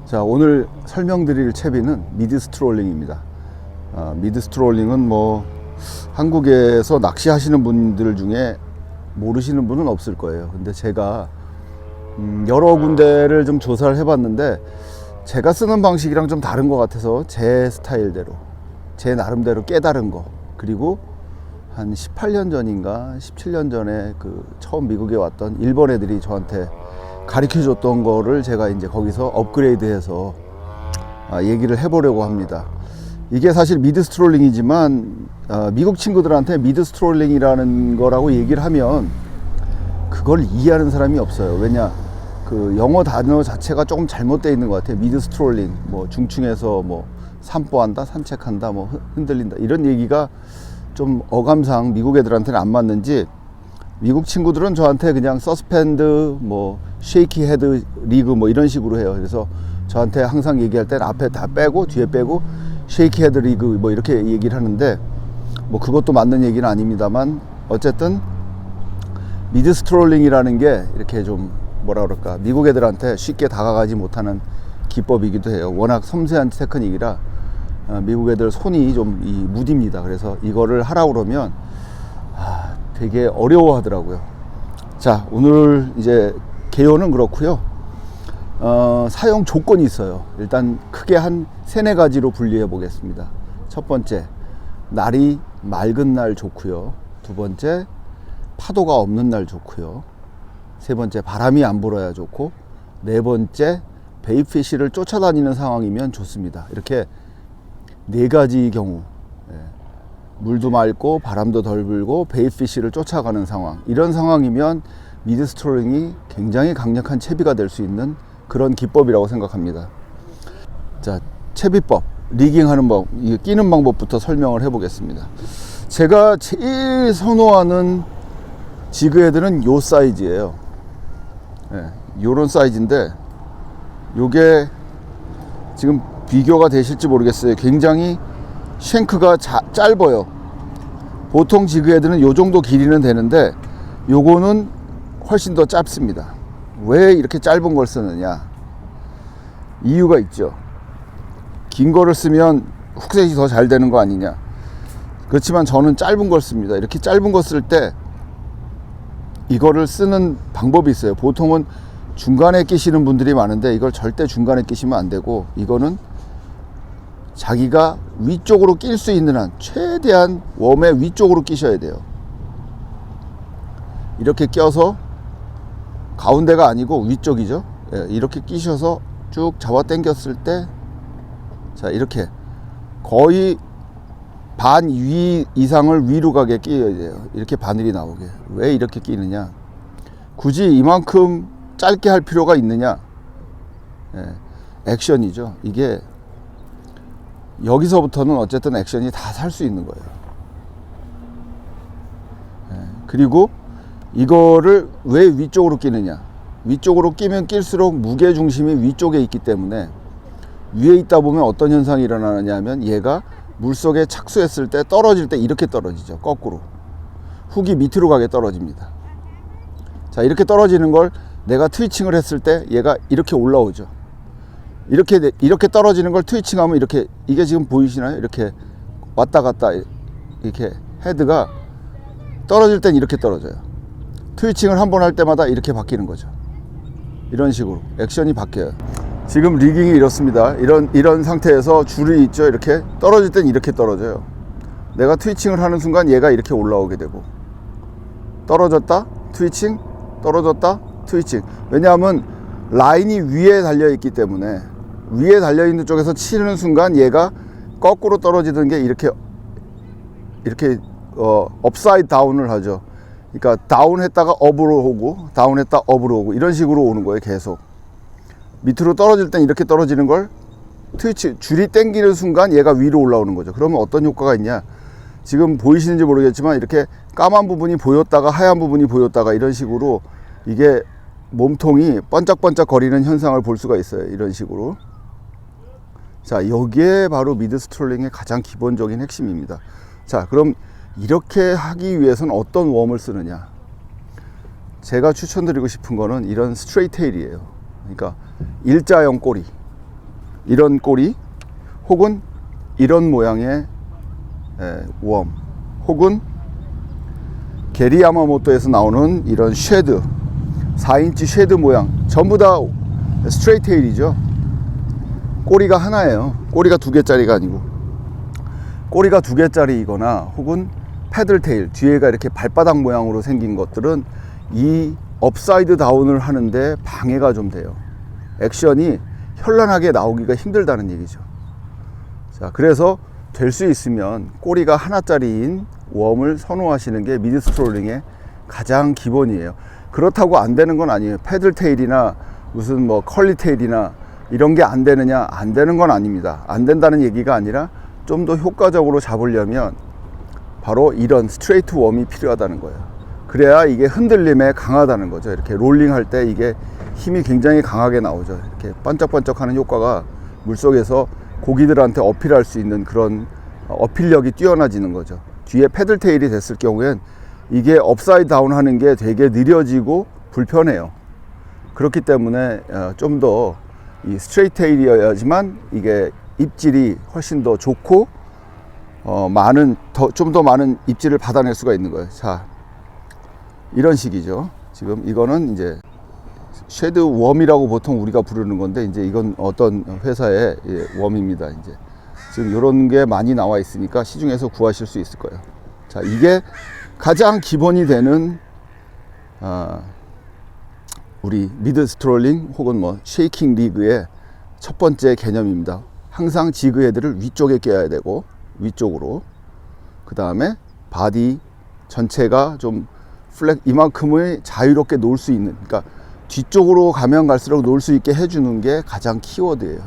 자, 오늘 설명드릴 채비는 미드 스트롤링입니다. 미드 스트롤링은 뭐 한국에서 낚시하시는 분들 중에 모르시는 분은 없을 거예요. 근데 제가 여러 군데를 좀 조사를 해봤는데 제가 쓰는 방식이랑 좀 다른 것 같아서 제 스타일대로, 제 나름대로 깨달은 거, 그리고 한 18년 전인가 17년 전에 처음 미국에 왔던 일본 애들이 저한테 가르쳐 줬던 거를 제가 이제 거기서 업그레이드 해서 얘기를 해보려고 합니다. 이게 사실 미드 스트롤링이지만 미국 친구들한테 미드 스트롤링이라는 거라고 얘기를 하면 그걸 이해하는 사람이 없어요. 왜냐, 영어 단어 자체가 조금 잘못되어 있는 것 같아요. 미드 스트롤링, 뭐 중층에서 뭐 산보한다, 산책한다, 뭐 흔들린다, 이런 얘기가 좀 어감상 미국 애들한테는 안 맞는지, 미국 친구들은 저한테 그냥 서스펜드, 뭐 쉐이키 헤드 리그 뭐 이런 식으로 해요. 그래서 저한테 항상 얘기할 땐 앞에 다 빼고 뒤에 빼고 쉐이키 헤드 리그 뭐 이렇게 얘기를 하는데, 뭐 그것도 맞는 얘기는 아닙니다만, 어쨌든 미드 스트롤링이라는 게 이렇게 좀 뭐라 그럴까, 미국 애들한테 쉽게 다가가지 못하는 기법이기도 해요. 워낙 섬세한 테크닉이라 미국 애들 손이 좀 무딥니다. 그래서 이거를 하라고 그러면 되게 어려워하더라고요. 자, 오늘 이제 개요는 그렇고요. 사용 조건이 있어요. 일단 크게 한 3-4가지로 분리해 보겠습니다. 첫 번째, 날이 맑은 날 좋고요. 두 번째, 파도가 없는 날 좋고요. 세 번째, 바람이 안 불어야 좋고, 네 번째, 베이피쉬를 쫓아다니는 상황이면 좋습니다. 이렇게 4가지 경우, 물도 맑고 바람도 덜 불고 베이피쉬를 쫓아가는 상황, 이런 상황이면 미드 스트롤링이 굉장히 강력한 채비가 될 수 있는 그런 기법이라고 생각합니다. 자, 채비법, 리깅하는 법, 끼는 방법부터 설명을 해 보겠습니다. 제가 제일 선호하는 지그 헤드는 요 사이즈예요. 요런 사이즈인데, 요게 지금 비교가 되실지 모르겠어요. 굉장히 쉔크가 짧아요. 보통 지그 헤드는 요 정도 길이는 되는데 요거는 훨씬 더 짧습니다. 왜 이렇게 짧은 걸 쓰느냐, 이유가 있죠. 긴 거를 쓰면 훅셋이 더 잘 되는 거 아니냐. 그렇지만 저는 짧은 걸 씁니다. 이렇게 짧은 거 쓸 때 이거를 쓰는 방법이 있어요. 보통은 중간에 끼시는 분들이 많은데 이걸 절대 중간에 끼시면 안 되고, 이거는 자기가 위쪽으로 낄 수 있는 한 최대한 웜의 위쪽으로 끼셔야 돼요. 이렇게 껴서, 가운데가 아니고 위쪽이죠. 이렇게 끼셔서 쭉 잡아 당겼을 때, 자, 이렇게 거의 반 위 이상을 위로 가게 끼워야 돼요. 이렇게 바늘이 나오게. 왜 이렇게 끼느냐, 굳이 이만큼 짧게 할 필요가 있느냐. 액션이죠. 이게 여기서부터는 어쨌든 액션이 다 살 수 있는 거예요. 그리고 이거를 왜 위쪽으로 끼느냐, 위쪽으로 끼면 낄수록 무게 중심이 위쪽에 있기 때문에 위에 있다 보면 어떤 현상이 일어나느냐 하면, 얘가 물속에 착수했을 때 떨어질 때 이렇게 떨어지죠. 거꾸로 훅이 밑으로 가게 떨어집니다. 자, 이렇게 떨어지는 걸 내가 트위칭을 했을 때 얘가 이렇게 올라오죠. 이렇게 떨어지는 걸 트위칭하면 이렇게, 이게 지금 보이시나요? 이렇게 왔다 갔다, 이렇게 헤드가 떨어질 땐 이렇게 떨어져요. 트위칭을 한 번 할 때마다 이렇게 바뀌는 거죠. 이런 식으로 액션이 바뀌어요. 지금 리깅이 이렇습니다. 이런 상태에서 줄이 있죠. 이렇게 떨어질 땐 이렇게 떨어져요. 내가 트위칭을 하는 순간 얘가 이렇게 올라오게 되고, 떨어졌다 트위칭, 떨어졌다 트위칭. 왜냐하면 라인이 위에 달려 있기 때문에, 위에 달려 있는 쪽에서 치는 순간 얘가 거꾸로 떨어지는 게 이렇게 업사이드 다운을 하죠. 그러니까 다운 했다가 업으로 오고, 다운 했다 업으로 오고, 이런 식으로 오는 거예요. 계속 밑으로 떨어질 땐 이렇게 떨어지는 걸 트위치, 줄이 당기는 순간 얘가 위로 올라오는 거죠. 그러면 어떤 효과가 있냐, 지금 보이시는지 모르겠지만 이렇게 까만 부분이 보였다가 하얀 부분이 보였다가, 이런 식으로 이게 몸통이 번쩍번쩍 거리는 현상을 볼 수가 있어요. 이런 식으로. 자, 여기에 바로 미드 스트롤링의 가장 기본적인 핵심입니다. 자, 그럼 이렇게 하기 위해서는 어떤 웜을 쓰느냐. 제가 추천드리고 싶은 거는 이런 스트레이트 테일이에요. 그러니까 일자형 꼬리, 이런 꼬리 혹은 이런 모양의 웜, 혹은 게리 야마모토에서 나오는 이런 쉐드, 4인치 쉐드 모양, 전부 다 스트레이트 테일이죠. 꼬리가 하나예요. 꼬리가 2개짜리가 아니고, 꼬리가 2개짜리이거나 혹은 패들 테일, 뒤에가 이렇게 발바닥 모양으로 생긴 것들은 이 업사이드 다운을 하는데 방해가 좀 돼요. 액션이 현란하게 나오기가 힘들다는 얘기죠. 자, 그래서 될 수 있으면 꼬리가 하나짜리인 웜을 선호하시는 게 미드 스트롤링의 가장 기본이에요. 그렇다고 안 되는 건 아니에요. 패들 테일이나 무슨 뭐 컬리 테일이나 이런 게 안 되느냐, 안 되는 건 아닙니다. 안 된다는 얘기가 아니라 좀 더 효과적으로 잡으려면 바로 이런 스트레이트 웜이 필요하다는 거예요. 그래야 이게 흔들림에 강하다는 거죠. 이렇게 롤링 할 때 이게 힘이 굉장히 강하게 나오죠. 이렇게 반짝반짝 하는 효과가 물속에서 고기들한테 어필할 수 있는 그런 어필력이 뛰어나지는 거죠. 뒤에 패들 테일이 됐을 경우엔 이게 업사이드 다운 하는 게 되게 느려지고 불편해요. 그렇기 때문에 좀 더 이 스트레이트 테일이어야지만 이게 입질이 훨씬 더 좋고 좀 더 많은 입질을 받아낼 수가 있는 거예요. 자, 이런 식이죠. 지금 이거는 이제 쉐드 웜이라고 보통 우리가 부르는 건데, 이제 이건 어떤 회사의 웜입니다. 이제 지금 이런 게 많이 나와 있으니까 시중에서 구하실 수 있을 거예요. 자, 이게 가장 기본이 되는 우리 미드 스트롤링 혹은 뭐 쉐이킹 리그의 첫 번째 개념입니다. 항상 지그 헤드를 위쪽에 껴야 되고, 위쪽으로. 그 다음에 바디 전체가 좀 플렉, 이만큼의 자유롭게 놓을 수 있는, 그러니까 뒤쪽으로 가면 갈수록 놓을 수 있게 해주는 게 가장 키워드예요.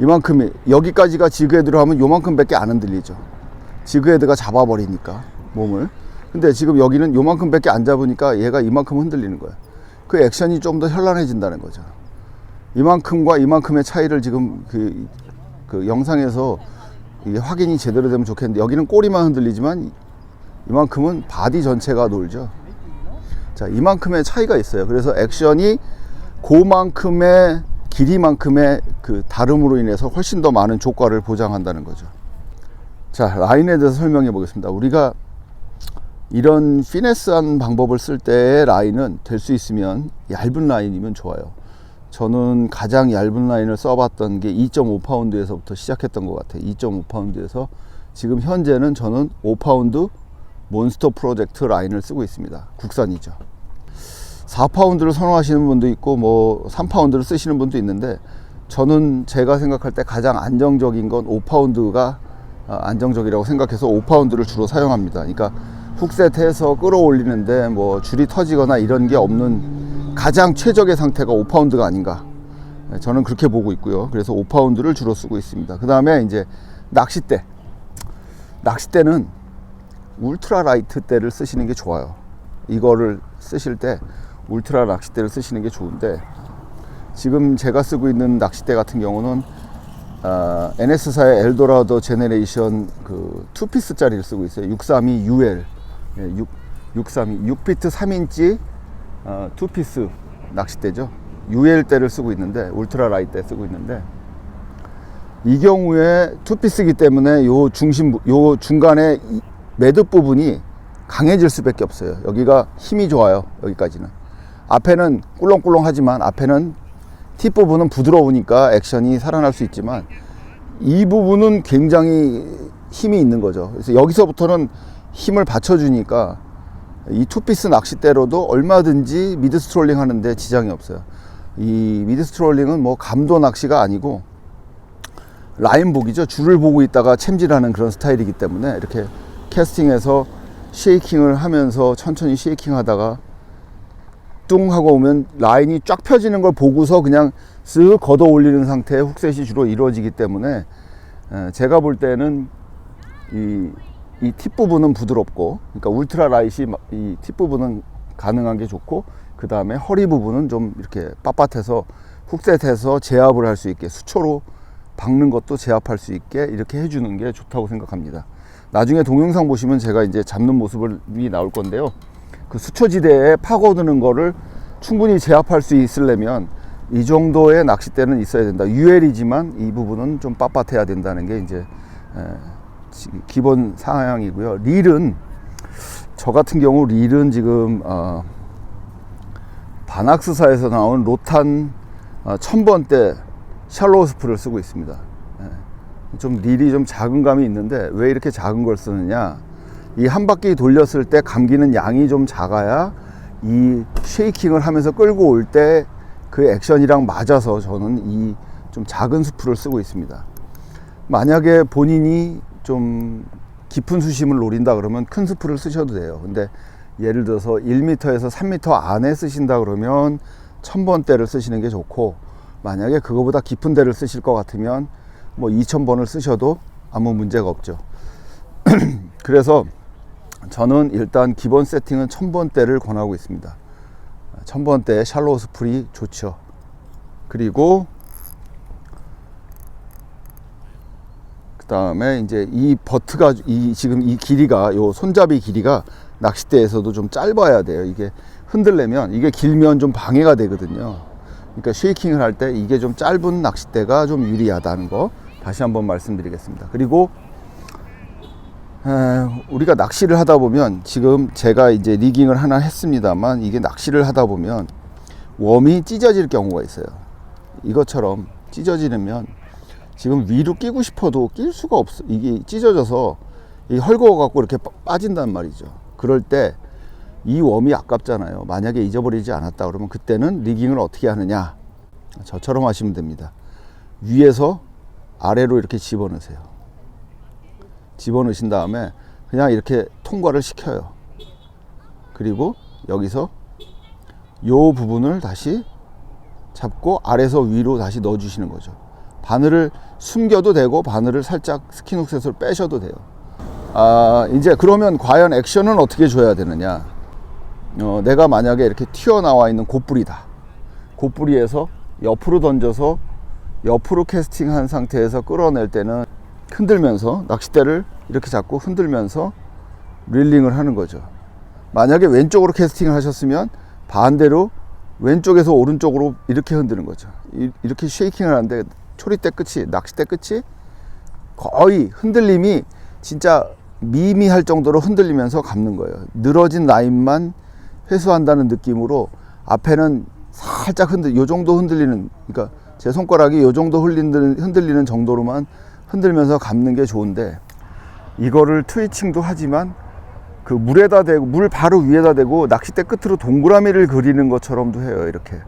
이만큼이, 여기까지가 지그 헤드로 하면 요만큼 밖에 안 흔들리죠. 지그 헤드가 잡아버리니까 몸을. 근데 지금 여기는 요만큼 밖에 안 잡으니까 얘가 이만큼 흔들리는 거예요. 그 액션이 좀 더 현란해진다는 거죠. 이만큼과 이만큼의 차이를 지금 그 영상에서 이게 확인이 제대로 되면 좋겠는데, 여기는 꼬리만 흔들리지만 이만큼은 바디 전체가 놀죠. 자, 이만큼의 차이가 있어요. 그래서 액션이 그만큼의 길이만큼의 그 다름으로 인해서 훨씬 더 많은 조과를 보장한다는 거죠. 자, 라인에 대해서 설명해 보겠습니다. 우리가 이런 피네스한 방법을 쓸 때의 라인은 될 수 있으면 얇은 라인이면 좋아요. 저는 가장 얇은 라인을 써봤던 게 2.5파운드에서부터 시작했던 것 같아요. 2.5파운드에서 지금 현재는 저는 5파운드 몬스터 프로젝트 라인을 쓰고 있습니다. 국산이죠. 4파운드를 선호하시는 분도 있고 뭐 3파운드를 쓰시는 분도 있는데, 저는 제가 생각할 때 가장 안정적인 건 5파운드가 안정적이라고 생각해서 5파운드를 주로 사용합니다. 그러니까 훅셋해서 끌어올리는데 뭐 줄이 터지거나 이런 게 없는 가장 최적의 상태가 5파운드가 아닌가, 저는 그렇게 보고 있고요. 그래서 5파운드를 주로 쓰고 있습니다. 그 다음에 이제 낚싯대는 울트라 라이트 대를 쓰시는 게 좋아요. 이거를 쓰실 때 울트라 낚싯대를 쓰시는 게 좋은데, 지금 제가 쓰고 있는 낚싯대 같은 경우는 NS사의 엘도라도 제네레이션 그 2피스 짜리를 쓰고 있어요. 632 UL, 6피트 3인치 2피스 낚싯대죠. UL 대를 쓰고 있는데, 울트라 라이트 대 쓰고 있는데, 이 경우에 2피스이기 때문에 요 중간에 매듭 부분이 강해질 수밖에 없어요. 여기가 힘이 좋아요. 여기까지는. 앞에는 꿀렁꿀렁하지만 앞에는 팁 부분은 부드러우니까 액션이 살아날 수 있지만, 이 부분은 굉장히 힘이 있는 거죠. 그래서 여기서부터는 힘을 받쳐주니까 이 투피스 낚싯대로도 얼마든지 미드 스트롤링 하는데 지장이 없어요. 이 미드 스트롤링은 뭐 감도 낚시가 아니고 라인 보기죠. 줄을 보고 있다가 챔질하는 그런 스타일이기 때문에, 이렇게 캐스팅해서 쉐이킹을 하면서 천천히 쉐이킹 하다가 뚱 하고 오면 라인이 쫙 펴지는 걸 보고서 그냥 쓱 걷어 올리는 상태의 훅셋이 주로 이루어지기 때문에, 제가 볼 때는 이 팁 부분은 부드럽고, 그러니까 울트라 라이트이 이 팁 부분은 가능한 게 좋고, 그 다음에 허리 부분은 좀 이렇게 빳빳해서 훅셋해서 제압을 할 수 있게, 수초로 박는 것도 제압할 수 있게 이렇게 해주는 게 좋다고 생각합니다. 나중에 동영상 보시면 제가 이제 잡는 모습이 나올 건데요. 그 수초지대에 파고드는 거를 충분히 제압할 수 있으려면 이 정도의 낚싯대는 있어야 된다. UL이지만 이 부분은 좀 빳빳해야 된다는 게 이제 기본 상향이고요. 릴은 저 같은 경우 릴은 지금 바낙스사에서 나온 로탄 1000번대 샬로우 스프를 쓰고 있습니다. 좀 릴이 좀 작은 감이 있는데 왜 이렇게 작은 걸 쓰느냐, 이 한 바퀴 돌렸을 때 감기는 양이 좀 작아야 이 쉐이킹을 하면서 끌고 올 때 그 액션이랑 맞아서 저는 이 좀 작은 스프를 쓰고 있습니다. 만약에 본인이 좀 깊은 수심을 노린다 그러면 큰 스프를 쓰셔도 돼요. 근데 예를 들어서 1m에서 3m 안에 쓰신다 그러면 1000번대를 쓰시는 게 좋고, 만약에 그거보다 깊은 데를 쓰실 것 같으면 뭐 2000번을 쓰셔도 아무 문제가 없죠. 그래서 저는 일단 기본 세팅은 1000번대를 권하고 있습니다. 1000번대의 샬로우 스풀이 좋죠. 그리고 그 다음에 이제 이 버트가 지금 이 길이가, 요 손잡이 길이가 낚싯대에서도 좀 짧아야 돼요. 이게 흔들려면, 이게 길면 좀 방해가 되거든요. 그러니까 쉐이킹을 할 때 이게 좀 짧은 낚싯대가 좀 유리하다는 거 다시 한번 말씀드리겠습니다. 그리고 우리가 낚시를 하다 보면, 지금 제가 이제 리깅을 하나 했습니다만, 이게 낚시를 하다 보면 웜이 찢어질 경우가 있어요. 이것처럼 찢어지면 지금 위로 끼고 싶어도 낄 수가 없어. 이게 찢어져서 이 헐거워 갖고 이렇게 빠진단 말이죠. 그럴 때 이 웜이 아깝잖아요. 만약에 잊어버리지 않았다 그러면 그때는 리깅을 어떻게 하느냐, 저처럼 하시면 됩니다. 위에서 아래로 이렇게 집어넣으세요. 집어넣으신 다음에 그냥 이렇게 통과를 시켜요. 그리고 여기서 요 부분을 다시 잡고 아래에서 위로 다시 넣어 주시는 거죠. 바늘을 숨겨도 되고 바늘을 살짝 스킨훅셋으로 빼셔도 돼요. 이제 그러면 과연 액션은 어떻게 줘야 되느냐, 내가 만약에 이렇게 튀어나와 있는 곶뿌리다. 곶뿌리에서 옆으로 던져서 옆으로 캐스팅한 상태에서 끌어낼 때는 흔들면서, 낚싯대를 이렇게 잡고 흔들면서 릴링을 하는 거죠. 만약에 왼쪽으로 캐스팅을 하셨으면 반대로 왼쪽에서 오른쪽으로 이렇게 흔드는 거죠. 이렇게 쉐이킹을 하는데 초리대 끝이, 낚싯대 끝이 거의 흔들림이 진짜 미미할 정도로 흔들리면서 감는 거예요. 늘어진 라인만 회수한다는 느낌으로 앞에는 살짝 요 정도 흔들리는, 그러니까 제 손가락이 요 정도 흔들리는 정도로만 흔들면서 감는 게 좋은데, 이거를 트위칭도 하지만 그 물에다 대고, 물 바로 위에다 대고 낚싯대 끝으로 동그라미를 그리는 것처럼도 해요. 이렇게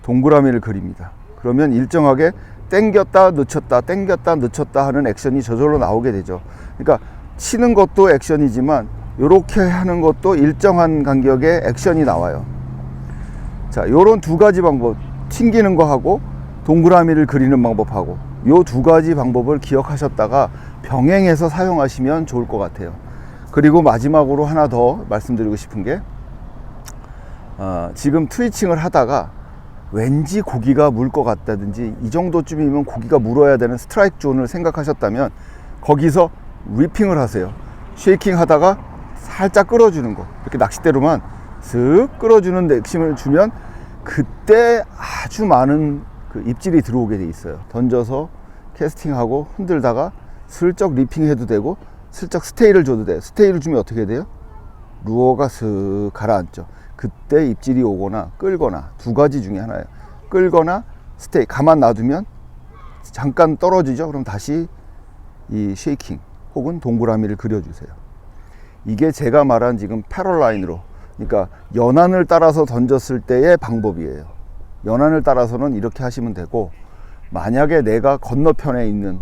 동그라미를 그립니다. 그러면 일정하게 당겼다 늦췄다 당겼다 늦췄다 하는 액션이 저절로 나오게 되죠. 그러니까 치는 것도 액션이지만 이렇게 하는 것도 일정한 간격의 액션이 나와요. 자, 요런 두 가지 방법, 튕기는 거 하고 동그라미를 그리는 방법하고, 요 두 가지 방법을 기억하셨다가 병행해서 사용하시면 좋을 것 같아요. 그리고 마지막으로 하나 더 말씀드리고 싶은 게, 지금 트위칭을 하다가 왠지 고기가 물 것 같다든지 이 정도쯤이면 고기가 물어야 되는 스트라이크 존을 생각하셨다면 거기서 리핑을 하세요. 쉐이킹 하다가 살짝 끌어주는 거, 이렇게 낚싯대로만 슥 끌어주는 액션을 주면 그때 아주 많은 그 입질이 들어오게 돼 있어요. 던져서 캐스팅하고 흔들다가 슬쩍 리핑해도 되고 슬쩍 스테이를 줘도 돼요. 스테이를 주면 어떻게 돼요? 루어가 슥 가라앉죠. 그때 입질이 오거나 끌거나, 두 가지 중에 하나예요. 끌거나 스테이, 가만 놔두면 잠깐 떨어지죠. 그럼 다시 이 쉐이킹 혹은 동그라미를 그려주세요. 이게 제가 말한 지금 패럴라인으로, 그러니까 연안을 따라서 던졌을 때의 방법이에요. 연안을 따라서는 이렇게 하시면 되고, 만약에 내가 건너편에 있는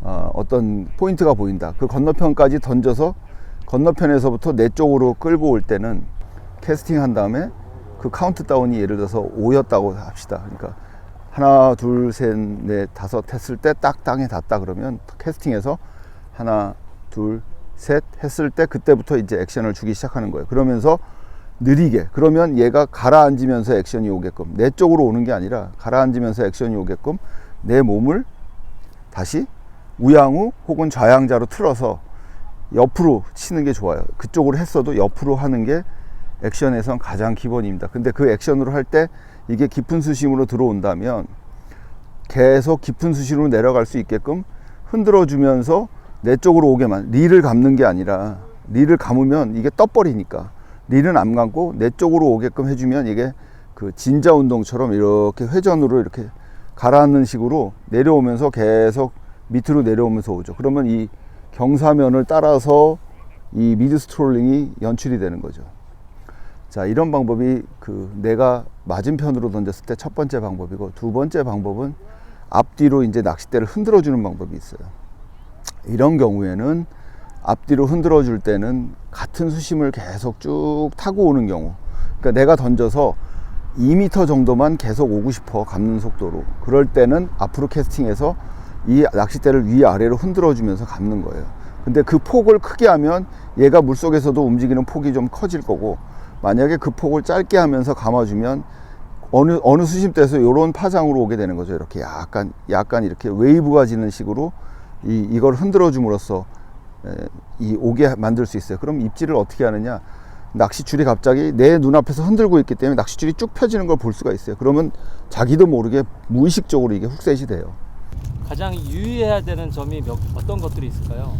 어떤 포인트가 보인다, 그 건너편까지 던져서 건너편에서부터 내 쪽으로 끌고 올 때는 캐스팅 한 다음에 그 카운트다운이 예를 들어서 5였다고 합시다. 그러니까 하나 둘 셋 넷 다섯 했을 때 딱 땅에 닿다 그러면 캐스팅해서 하나 둘 셋 했을 때 그때부터 이제 액션을 주기 시작하는 거예요. 그러면서 느리게, 그러면 얘가 가라앉으면서 액션이 오게끔, 내 쪽으로 오는 게 아니라 가라앉으면서 액션이 오게끔 내 몸을 다시 우양우 혹은 좌양자로 틀어서 옆으로 치는 게 좋아요. 그쪽으로 했어도 옆으로 하는 게 액션에선 가장 기본입니다. 근데 그 액션으로 할 때 이게 깊은 수심으로 들어온다면 계속 깊은 수심으로 내려갈 수 있게끔 흔들어 주면서 내 쪽으로 오게만, 릴을 감는 게 아니라, 릴을 감으면 이게 떠버리니까 릴은 안 감고 내 쪽으로 오게끔 해주면 이게 그 진자 운동처럼 이렇게 회전으로 이렇게 가라앉는 식으로 내려오면서 계속 밑으로 내려오면서 오죠. 그러면 이 경사면을 따라서 이 미드 스트롤링이 연출이 되는 거죠. 자, 이런 방법이 그 내가 맞은편으로 던졌을 때 첫 번째 방법이고, 두 번째 방법은 앞뒤로 이제 낚싯대를 흔들어 주는 방법이 있어요. 이런 경우에는 앞뒤로 흔들어 줄 때는 같은 수심을 계속 쭉 타고 오는 경우, 그러니까 내가 던져서 2m 정도만 계속 오고 싶어, 감는 속도로. 그럴 때는 앞으로 캐스팅해서 이 낚싯대를 위아래로 흔들어 주면서 감는 거예요. 근데 그 폭을 크게 하면 얘가 물속에서도 움직이는 폭이 좀 커질 거고, 만약에 그 폭을 짧게 하면서 감아주면 어느 수심대에서 이런 파장으로 오게 되는 거죠. 이렇게 약간 이렇게 웨이브가 지는 식으로 이걸 흔들어 줌으로써 오게 만들 수 있어요. 그럼 입질을 어떻게 하느냐? 낚싯줄이 갑자기 내 눈앞에서 흔들고 있기 때문에 낚싯줄이 쭉 펴지는 걸 볼 수가 있어요. 그러면 자기도 모르게 무의식적으로 이게 훅셋이 돼요. 가장 유의해야 되는 점이 어떤 것들이 있을까요?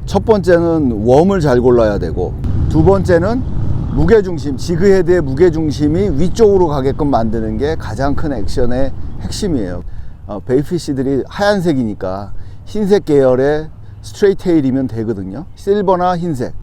첫 번째는 웜을 잘 골라야 되고, 두 번째는 무게중심, 지그헤드의 무게중심이 위쪽으로 가게끔 만드는 게 가장 큰 액션의 핵심이에요. 베이피쉬들이 하얀색이니까 흰색 계열의 스트레이트 테일이면 되거든요. 실버나 흰색,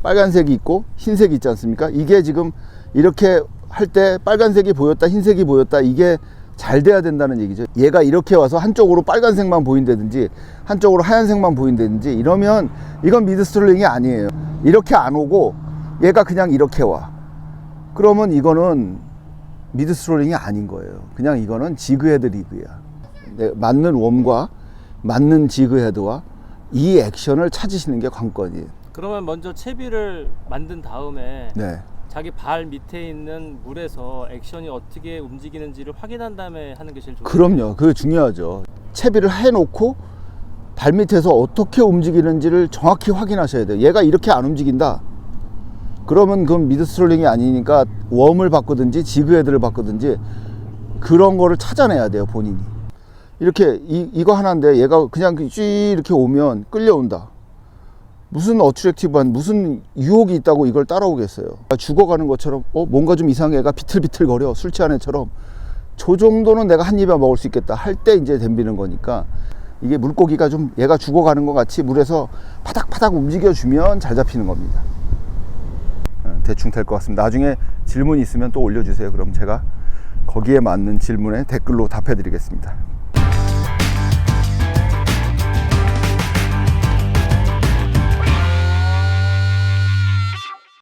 빨간색이 있고 흰색이 있지 않습니까? 이게 지금 이렇게 할 때 빨간색이 보였다, 흰색이 보였다, 이게 잘 돼야 된다는 얘기죠. 얘가 이렇게 와서 한쪽으로 빨간색만 보인다든지 한쪽으로 하얀색만 보인다든지 이러면 이건 미드 스트롤링이 아니에요. 이렇게 안 오고 얘가 그냥 이렇게 와. 그러면 이거는 미드 스트롤링이 아닌 거예요. 그냥 이거는 지그헤드 리그야. 맞는 웜과 맞는 지그헤드와 이 액션을 찾으시는 게 관건이에요. 그러면 먼저 채비를 만든 다음에 네. 자기 발 밑에 있는 물에서 액션이 어떻게 움직이는지를 확인한 다음에 하는 게 제일 좋죠. 그럼요. 그게 중요하죠. 채비를 해놓고 발 밑에서 어떻게 움직이는지를 정확히 확인하셔야 돼요. 얘가 이렇게 안 움직인다. 그러면 그건 미드 스트롤링이 아니니까 웜을 바꾸든지 지그헤드를 바꾸든지 그런 거를 찾아내야 돼요, 본인이. 이렇게 이거 하나인데 얘가 그냥 쭉 이렇게 오면 끌려온다. 무슨 어트랙티브한, 무슨 유혹이 있다고 이걸 따라오겠어요. 죽어가는 것처럼 뭔가 좀 이상해, 얘가 비틀비틀거려, 술 취한 애처럼. 저 정도는 내가 한 입에 먹을 수 있겠다 할 때 이제 덤비는 거니까, 이게 물고기가 좀 얘가 죽어가는 것 같이 물에서 파닥파닥 움직여주면 잘 잡히는 겁니다. 대충 될 것 같습니다. 나중에 질문 있으면 또 올려주세요. 그럼 제가 거기에 맞는 질문에 댓글로 답해 드리겠습니다.